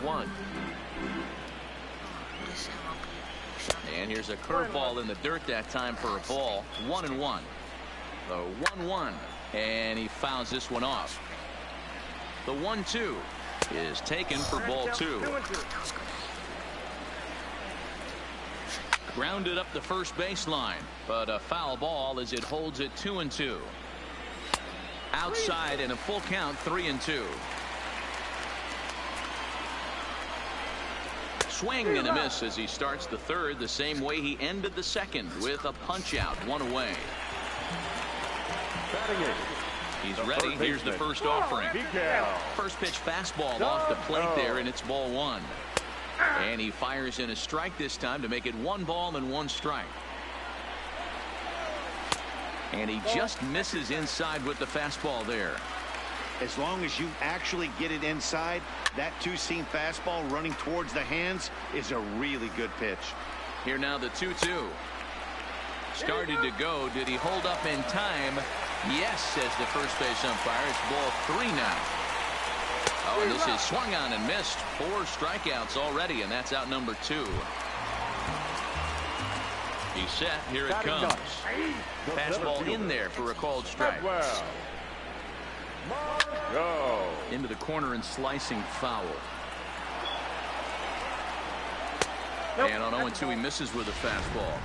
1. And here's a curveball in the dirt that time for a ball. 1-1. The 1-1. And he fouls this one off. The 1-2 is taken for ball 2. Grounded up the first baseline, but a foul ball as it holds it 2-2. Outside in a full count, 3-2. Swing and a miss as he starts the third the same way he ended the second, with a punch out, 1 away. He's ready. Here's the first offering. First pitch fastball off the plate there, and it's ball 1. And he fires in a strike this time to make it 1 ball and 1 strike. And he just misses inside with the fastball there. As long as you actually get it inside, that two-seam fastball running towards the hands is a really good pitch. Here now the 2-2. Started to go. Did he hold up in time? Yes, says the first base umpire. It's ball 3 now. Oh, and this is swung on and missed. 4 strikeouts already, and that's out number 2. He's set. Here it comes. Fastball in there for a called strike. Into the corner and slicing foul. And on 0-2, he misses with a fastball.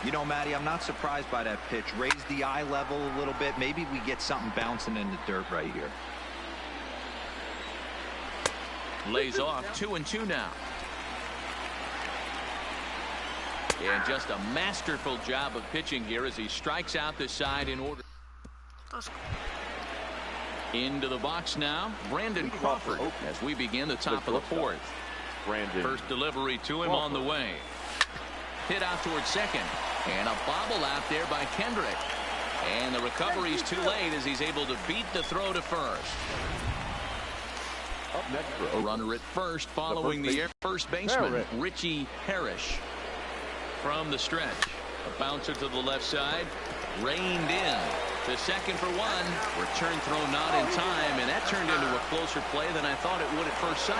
You know, Matty, I'm not surprised by that pitch. Raise the eye level a little bit. Maybe we get something bouncing in the dirt right here. Lays off. 2-2 now. And just a masterful job of pitching here as he strikes out the side in order. Into the box now, Brandon Crawford, as we begin the top of the 4th. First delivery to him on the way. Hit out towards second. And a bobble out there by Kendrick. And the recovery's too late as he's able to beat the throw to first. Up next for a runner at first following the first baseman, Richie Parrish. From the stretch. A bouncer to the left side. Reined in. The second for 1. Return throw not in time, and that turned into a closer play than I thought it would at first sight.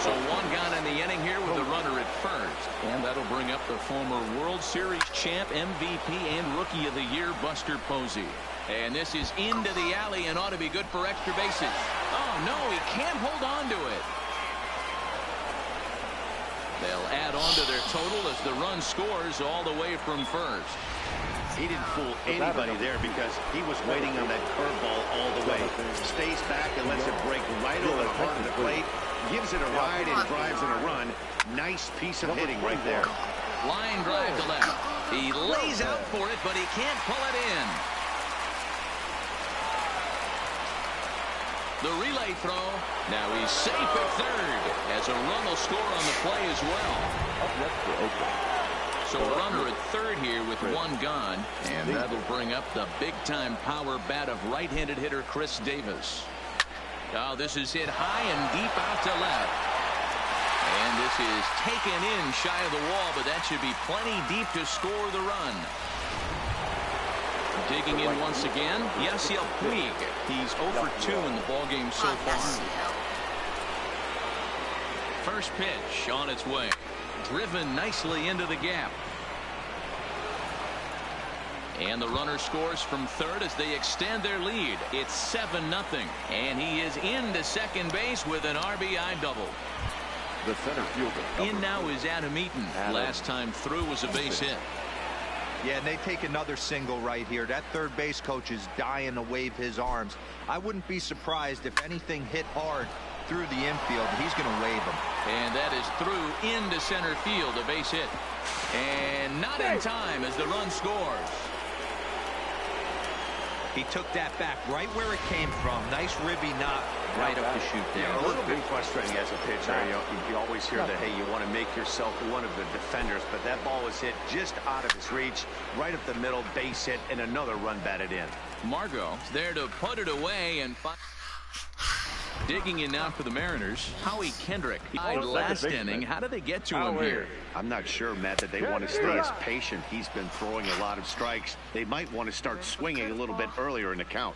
So 1 gone in the inning here with a runner at first. And that'll bring up the former World Series champ, MVP, and Rookie of the Year, Buster Posey. And this is into the alley and ought to be good for extra bases. Oh, no, he can't hold on to it. They'll add on to their total as the run scores all the way from first. He didn't fool anybody there because he was waiting on that curveball all the way. Stays back and lets it break right over the heart of the plate. Gives it a ride and drives in a run. Nice piece of hitting right there. Line drive to left. He lays out for it, but he can't pull it in. The relay throw. Now he's safe at third as a run will score on the play as well. Up next for Oakland. So a runner at third here with 1 gone, and that'll bring up the big-time power bat of right-handed hitter Chris Davis. Now this is hit high and deep out to left. And this is taken in shy of the wall, but that should be plenty deep to score the run. Digging in once again, Yasiel Puig. He's 0 for 2 in the ballgame so far. First pitch on its way. Driven nicely into the gap. And the runner scores from third as they extend their lead. It's 7-0. And he is into second base with an RBI double. The center fielder. In now is Adam Eaton. Last time through was a base hit. Yeah, and they take another single right here. That third base coach is dying to wave his arms. I wouldn't be surprised if anything hit hard through the infield. He's going to wave them. And that is through into center field, a base hit. And not in time as the run scores. He took that back right where it came from. Nice ribby knock right up the chute there. Yeah, a little bit frustrating as a pitcher. You always hear that, hey, you want to make yourself one of the defenders, but that ball was hit just out of his reach, right up the middle, base hit, and another run batted in. Margot there to put it away and digging in now for the Mariners. Howie Kendrick. Last inning. How did they get to him here? I'm not sure, Matt, that they want to stay as patient. He's been throwing a lot of strikes. They might want to start swinging a little bit earlier in the count.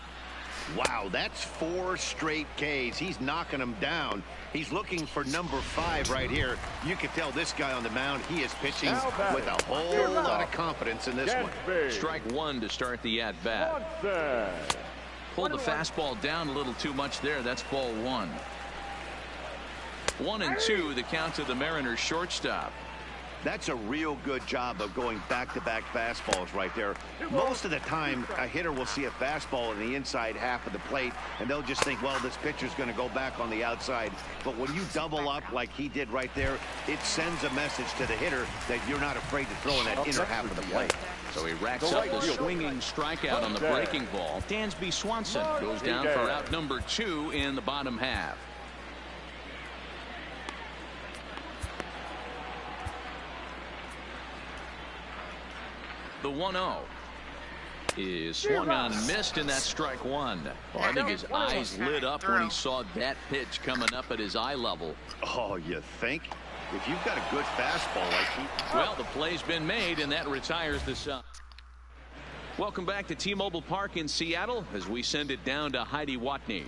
Wow, that's 4 straight Ks. He's knocking them down. He's looking for number 5 right here. You can tell this guy on the mound, he is pitching with a whole lot of confidence in this one. Strike one to start the at-bat. Pulled the fastball down a little too much there. That's ball 1. 1-2, the count to the Mariners shortstop. That's a real good job of going back-to-back fastballs right there. Most of the time, a hitter will see a fastball in the inside half of the plate, and they'll just think, well, this pitcher's going to go back on the outside. But when you double up like he did right there, it sends a message to the hitter that you're not afraid to throw in that inner half of the plate. So he racks up the swinging strikeout on the breaking ball. Dansby Swanson goes down for out number 2 in the bottom half. The 1-0 is swung on and missed, and that's strike 1. Well, I think his eyes lit up when he saw that pitch coming up at his eye level. Oh, you think? If you've got a good fastball like he... Well, the play's been made, and that retires the side. Welcome back to T-Mobile Park in Seattle as we send it down to Heidi Watney.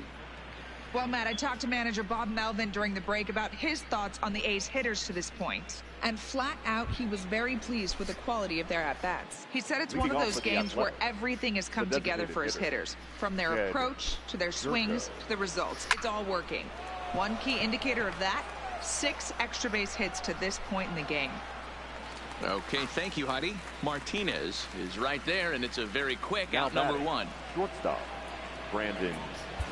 Well, Matt, I talked to manager Bob Melvin during the break about his thoughts on the A's hitters to this point. And flat out, he was very pleased with the quality of their at-bats. He said it's one of those games where everything has come together for his hitters. From their approach, to their swings, to the results. It's all working. One key indicator of that, 6 extra base hits to this point in the game. Okay, thank you, Heidi. Martinez is right there, and it's a very quick out number 1. Shortstop, Brandon.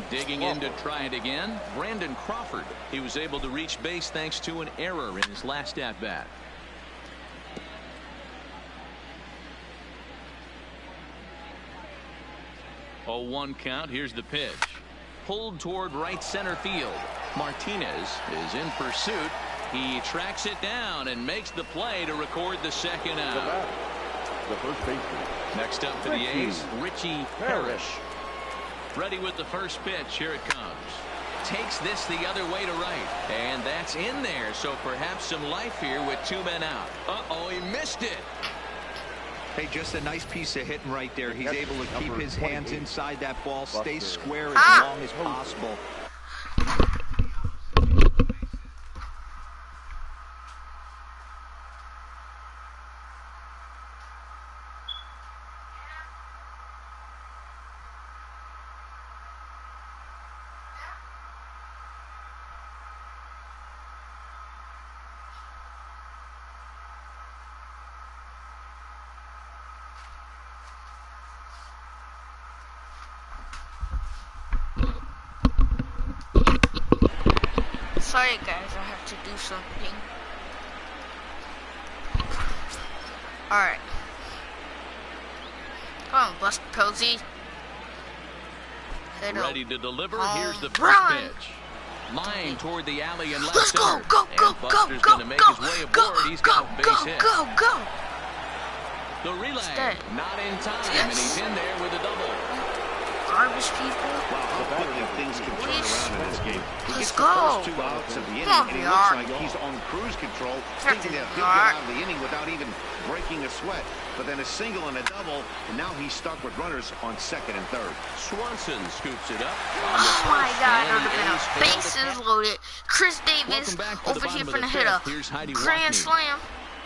Digging in to try it again, Brandon Crawford. He was able to reach base thanks to an error in his last at-bat. Oh, 1 count. Here's the pitch. Pulled toward right center field. Martinez is in pursuit. He tracks it down and makes the play to record the second out. The first baseman. Next up for the A's, Richie Parrish. Ready with the first pitch. Here it comes. Takes this the other way to right. And that's in there. So perhaps some life here with 2 men out. Uh-oh, he missed it. Hey, just a nice piece of hitting right there. He's able to keep his hands inside that ball, stay square as long as possible. Sorry guys, I have to do something. Alright. Come on, Bust Posey. Ready to deliver. Here's the first run. pitch. Line toward the alley and left Let's go, center. go, go, And go, Buster's go, gonna make go, his way go, aboard. He's go, got a base go, hit. go, go. The relay, Stay. not in time, and he's in there with a double. Garbage people. Wow, how quickly things can turn around in this game. He Let's gets go. the first 2 outs of the inning, and he looks like he's on cruise control, thinking that he'll get out of the inning without even breaking a sweat. But then a single and a double, and now he's stuck with runners on second and third. Swanson scoops it up. Oh my God, that would have been a bases loaded. Chris Davis over here for the hitter. Grand slam.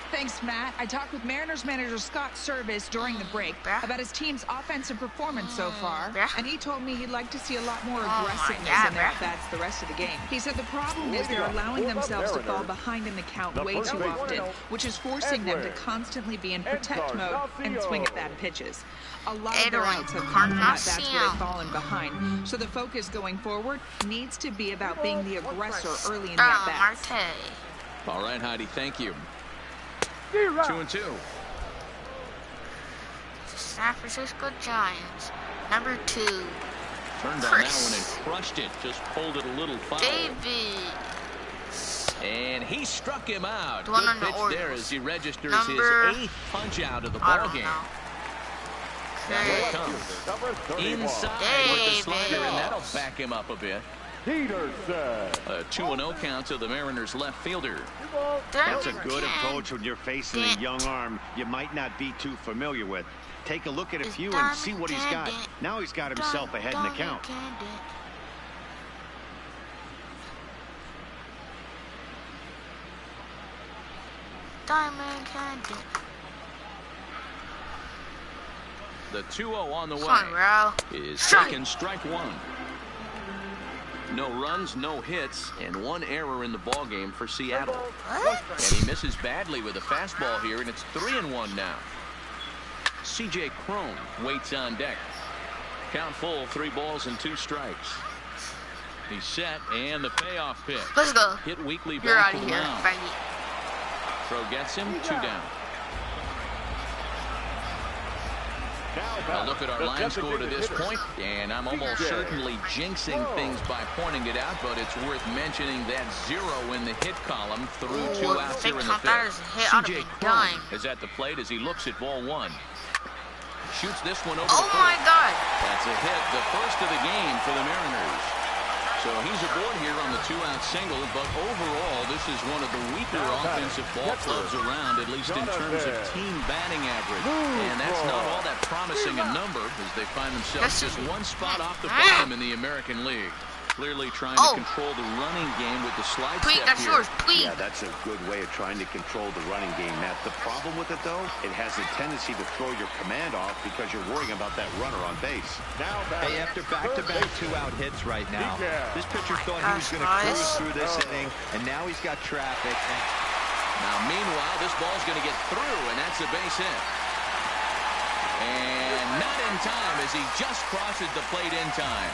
Thanks, Matt. I talked with Mariners manager Scott Service during the break about his team's offensive performance so far, and he told me he'd like to see a lot more aggressiveness in their at-bats the rest of the game. He said the problem is they're allowing themselves to fall behind in the count way too often, which is forcing them to constantly be in protect mode and swing at bad pitches. A lot of their outs have come from at-bats where they've fallen behind, so the focus going forward needs to be about being the aggressor early in the at-bats. All right, Heidi, thank you. 2-2. San Francisco Giants, number 2. Turned on that one and crushed it. Just pulled it a little foul. David. And he struck him out. The one Good on the pitch Orioles. there as he registers Number... his 8th punch out of the I ball don't game. know. Now here it comes. Inside with the slider, and that'll back him up a bit. Peterson. A 2-0 count to the Mariners left fielder. That's a good approach when you're facing a young arm you might not be too familiar with. Take a look at a few and see what he's got. Now he's got himself ahead in the count. Diamondkandient. The 2-0 on the way is taken strike one. No runs, no hits, and one error in the ballgame for Seattle. What? And he misses badly with a fastball here, and it's 3-1 now. C.J. Cron waits on deck. Count full, 3 balls and 2 strikes. He's set, and the payoff pitch. Let's go. Hit weakly You're back out to of the here. mound. Faggot. Throw gets him, 2 down. A look at our line score to this point, and I'm almost certainly jinxing things by pointing it out, but it's worth mentioning that 0 in the hit column through 2 outs here in the 5th. C.J. Cron is at the plate as he looks at ball 1. Shoots this one over the first. Oh my God! That's a hit, the first of the game for the Mariners. So he's aboard here on the 2-out single, but overall, this is one of the weaker offensive ball clubs around, at least in terms of team batting average. And that's not all that promising a number, as they find themselves just 1 spot off the bottom in the American League. Clearly trying to control the running game with the slide step That's here. yours, please. Yeah, that's a good way of trying to control the running game, Matt. The problem with it, though, it has a tendency to throw your command off because you're worrying about that runner on base. Hey, after back-to-back 2-out hits right now, this pitcher thought he was going to cruise through this inning, and now he's got traffic. Now, meanwhile, this ball's going to get through, and that's a base hit. And not in time as he just crosses the plate in time.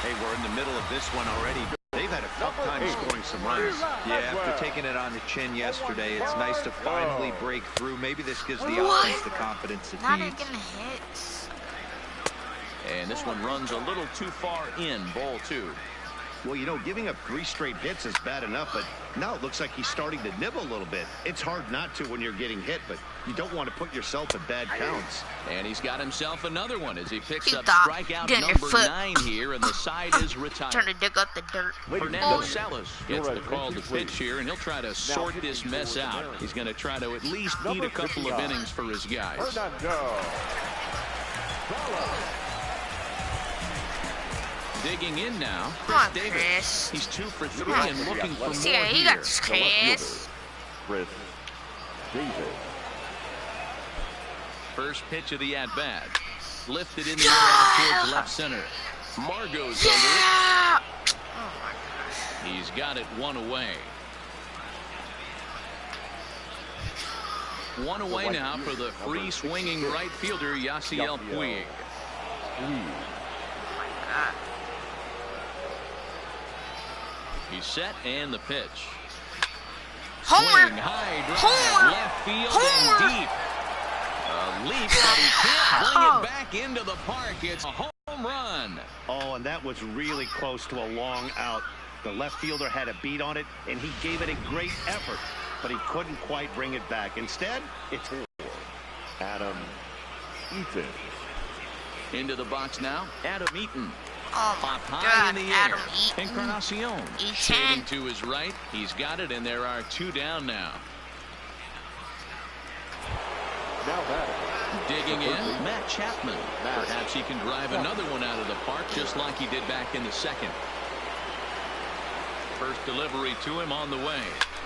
Hey, we're in the middle of this one already. They've had a tough time scoring some runs. Yeah, after taking it on the chin yesterday, it's nice to finally break through. Maybe this gives the offense the confidence it Not needs. even hits. And this one runs a little too far in, ball 2. Well, you know, giving up 3 straight hits is bad enough, but now it looks like he's starting to nibble a little bit. It's hard not to when you're getting hit, but you don't want to put yourself at bad counts. And he's got himself another one as he picks up Stop. strikeout Get in number your foot. 9 here, and the side is retired. Trying to dig up the dirt. Fernando Salas gets the call to pitch here, and he'll try to sort this mess out. He's going to try to at least eat a couple of innings for his guys. Digging in now, Come Chris on, Davis. Chris. He's 2 for 3 and looking for more See, he here. got Chris. Chris Davis. First pitch of the at-bat. Lifted in the air out towards left center. Margot's under Yeah! it. He's got it 1 away. 1 away now for the free swinging right fielder Yasiel Puig. He's set and the pitch. Homer! Swing, high drive, Homer! left field Homer! and deep. A leap, but he can't bring it back into the park. It's a home run. Oh, and that was really close to a long out. The left fielder had a beat on it, and he gave it a great effort, but he couldn't quite bring it back. Instead, it's Adam Eaton. Into the box now, Adam Eaton. Oh my Pop high God, in the Adam air. Eaton. Encarnacion shading to his right. He's got it, and there are 2 down now. Now batting. Digging in, Matt Chapman. Perhaps he can drive another one out of the park just like he did back in the 2nd. First delivery to him on the way.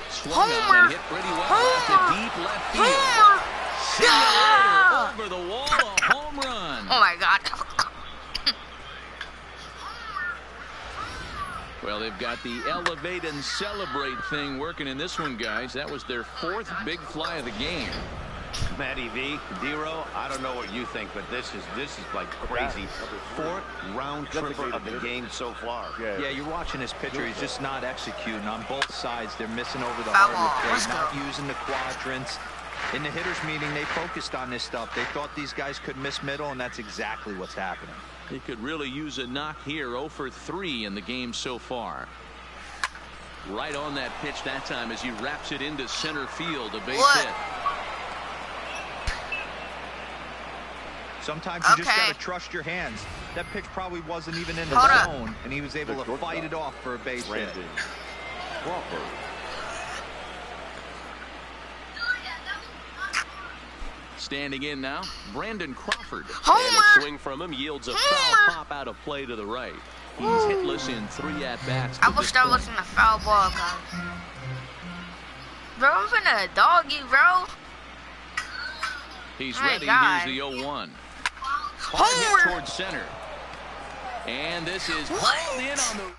Swung on and hit pretty well out to deep left field. Homer! See you later. Over the wall, a home run. Oh my God. Well, they've got the elevate and celebrate thing working in this one, guys. That was their 4th big fly of the game. Matty V, Dero, I don't know what you think, but this is like crazy. 4th round tripper of the game so far. Yeah, you're watching this pitcher. He's just not executing on both sides. They're missing over the heart of the plate, not using the quadrants. In the hitters meeting, they focused on this stuff. They thought these guys could miss middle, and that's exactly what's happening. He could really use a knock here. 0 for 3 in the game so far. Right on that pitch that time as he wraps it into center field. A base hit. Sometimes you just got to trust your hands. That pitch probably wasn't even in the zone, and he was able to fight it off for a base hit. Crawford. Standing in now, Brandon Crawford. Homer. And a swing from him yields a foul pop out of play to the right. He's hitless in 3 at-bats. I wish that wasn't a foul ball, guys. Bro, I'm finna dog you, bro. He's ready. Here's the 0-1. Hard hit towards center. And this is hauled in on the...